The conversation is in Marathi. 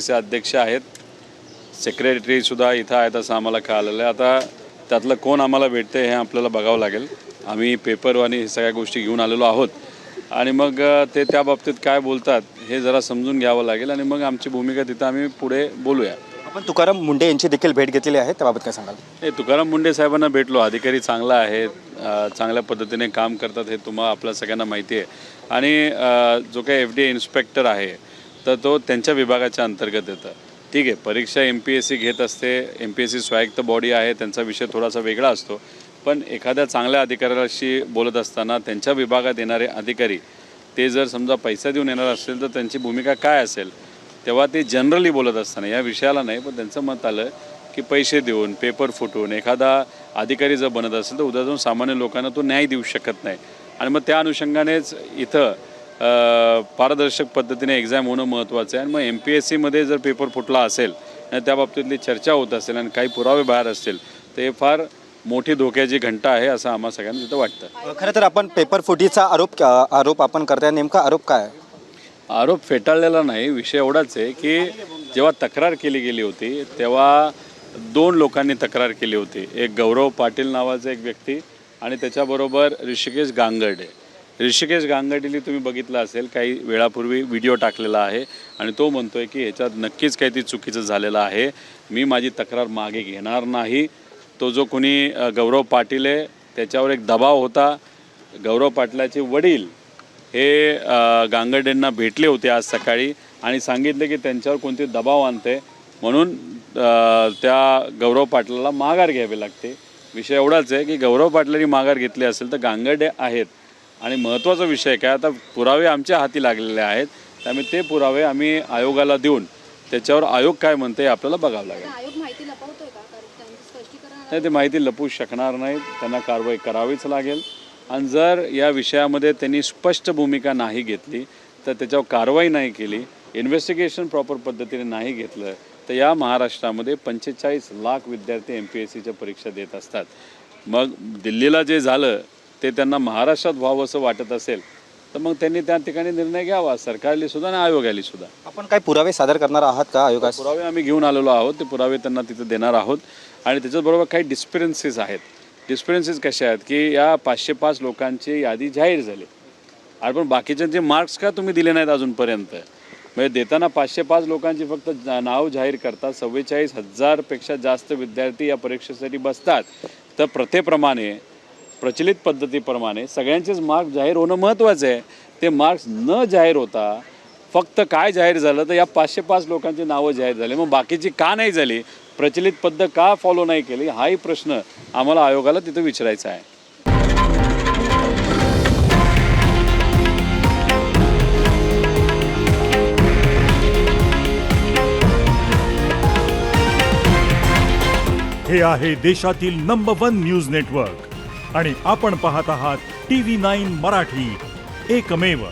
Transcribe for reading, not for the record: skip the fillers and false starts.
चे अध्यक्ष आहेत, सेक्रेटरीसुद्धा इथं आहेत असं आम्हाला कळालेलं आहे. आता त्यातलं कोण आम्हाला भेटते हे आपल्याला बघावं लागेल. आम्ही पेपर आणि हे सगळ्या गोष्टी घेऊन आलेलो आहोत आणि मग ते त्या बाबतीत काय बोलतात हे जरा समजून घ्यावं लागेल आणि मग आमची भूमिका तिथं आम्ही पुढे बोलूया. आपण तुकाराम मुंढे यांची देखील भेट घेतलेली आहे, त्याबाबत काय सांगाल? हे तुकाराम मुंढे साहेबांना भेटलो. अधिकारी चांगला आहे, चांगल्या पद्धतीने काम करतात हे तुम्हाला आपल्या सगळ्यांना माहिती आहे. आणि जो काही FDA इन्स्पेक्टर आहे तर तो त्यांच्या विभागाच्या अंतर्गत येतं. ठीक आहे, परीक्षा MPSC घेत असते. MPSC स्वायत्त बॉडी आहे, त्यांचा विषय थोडासा वेगळा असतो. पण एखाद्या चांगल्या अधिकाऱ्याशी बोलत असताना त्यांच्या विभागात येणारे अधिकारी ते जर समजा पैसा देऊन येणार असेल तर त्यांची भूमिका काय असेल, तेव्हा ते जनरली बोलत असताना या विषयाला नाही, पण त्यांचं मत आलं की पैसे देऊन पेपर फुटवून एखादा अधिकारी जर बनत असेल तर उद्या जाऊन सामान्य लोकांना तो न्याय देऊ शकत नाही. आणि मग त्या अनुषंगानेच इथं पारदर्शक पद्धतीने एक्झाम होणं महत्त्वाचं आहे. आणि मग MPSCमध्ये जर पेपर फुटला असेल आणि त्या बाबतीतली चर्चा होत असेल आणि काही पुरावे बाहेर असतील तर हे फार मोठी धोक्याची घंटा आहे असं आम्हा सगळ्यांना तिथं वाटतं. खरं तर आपण पेपर फुटीचा आरोप आपण करताय, नेमका आरोप काय आहे? आरोप फेटाळलेला नाही. विषय एवढाच आहे की जेव्हा तक्रार केली गेली होती तेव्हा 2 लोकांनी तक्रार केली होती. एक गौरव पाटील नावाचा एक व्यक्ती आणि त्याच्याबरोबर ऋषिकेश गांगर्डे. ऋषिकेश गांगर्डेला तुम्ही बघितलं असेल, काही वेळापूर्वी व्हिडिओ टाकलेला आहे आणि तो म्हणतोय की ह्याच्यात नक्कीच काहीतरी चुकीचं झालेलं आहे, मी माझी तक्रार मागे घेणार नाही. तो जो कोणी गौरव पाटील आहे त्याच्यावर एक दबाव होता. गौरव पाटलाचे वडील हे गांगर्डेंना भेटले होते आज सकाळी आणि सांगितले की त्यांच्यावर कोणते दबाव आणते म्हणून त्या गौरव पाटलाला माघार घ्यावी लागते. विषय एवढाच आहे की गौरव पाटलांनी माघार घेतली असेल तर गांगर्डे आहेत. आणि महत्त्वाचा विषय काय, आता पुरावे आमच्या हाती लागलेले आहेत, त्यामुळे ते पुरावे आम्ही आयोगाला देऊन त्याच्यावर आयोग काय म्हणते आपल्याला बघावं लागेल. नाही, ते माहिती लपवू शकणार नाहीत, त्यांना कारवाई करावीच लागेल. आणि जर या विषयामध्ये त्यांनी स्पष्ट भूमिका नाही घेतली तर त्याच्यावर कारवाई नाही केली, इन्व्हेस्टिगेशन प्रॉपर पद्धतीने नाही घेतलं तर या महाराष्ट्रामध्ये 45 लाख विद्यार्थी MPSCच्या परीक्षा देत असतात. मग दिल्लीला जे झालं ते त्यांना महाराष्ट्रात व्हावं असं वाटत असेल तर मग त्यांनी त्या ठिकाणी निर्णय घ्यावा, सरकारली सुद्धा आणि आयोगाली सुद्धा. आपण काय पुरावे सादर करणार आहात का आयोगास? पुरावे आम्ही घेऊन आलेलो आहोत, ते पुरावे त्यांना तिथे देणार आहोत. आणि त्याच्याचबरोबर काही डिस्पेरन्सीज आहेत. डिस्पेरन्सीज कशा आहेत की या 505 लोकांची यादी जाहीर झाली, आणि पण बाकीच्यांचे मार्क्स का तुम्ही दिले नाहीत अजूनपर्यंत? म्हणजे देताना 505 लोकांची फक्त नाव जाहीर करतात, 44,000पेक्षा जास्त विद्यार्थी या परीक्षेसाठी बसतात. तर प्रथेप्रमाणे प्रचलित पद्धतीप्रमाणे सगळ्यांचेच मार्क्स जाहीर होणं महत्त्वाचं आहे. ते मार्क्स न जाहीर होता फक्त काय जाहीर झालं तर या 505 लोकांची नावं जाहीर झाली, मग बाकीची का नाही झाली, प्रचलित पद्धत का फॉलो नाही केली, हाही प्रश्न आम्हाला आयोगाला तिथं विचारायचा आहे. हे आहे देशातील नंबर 1 न्यूज नेटवर्क आणि आपण पाहत आहात TV9 मराठी, एकमेव.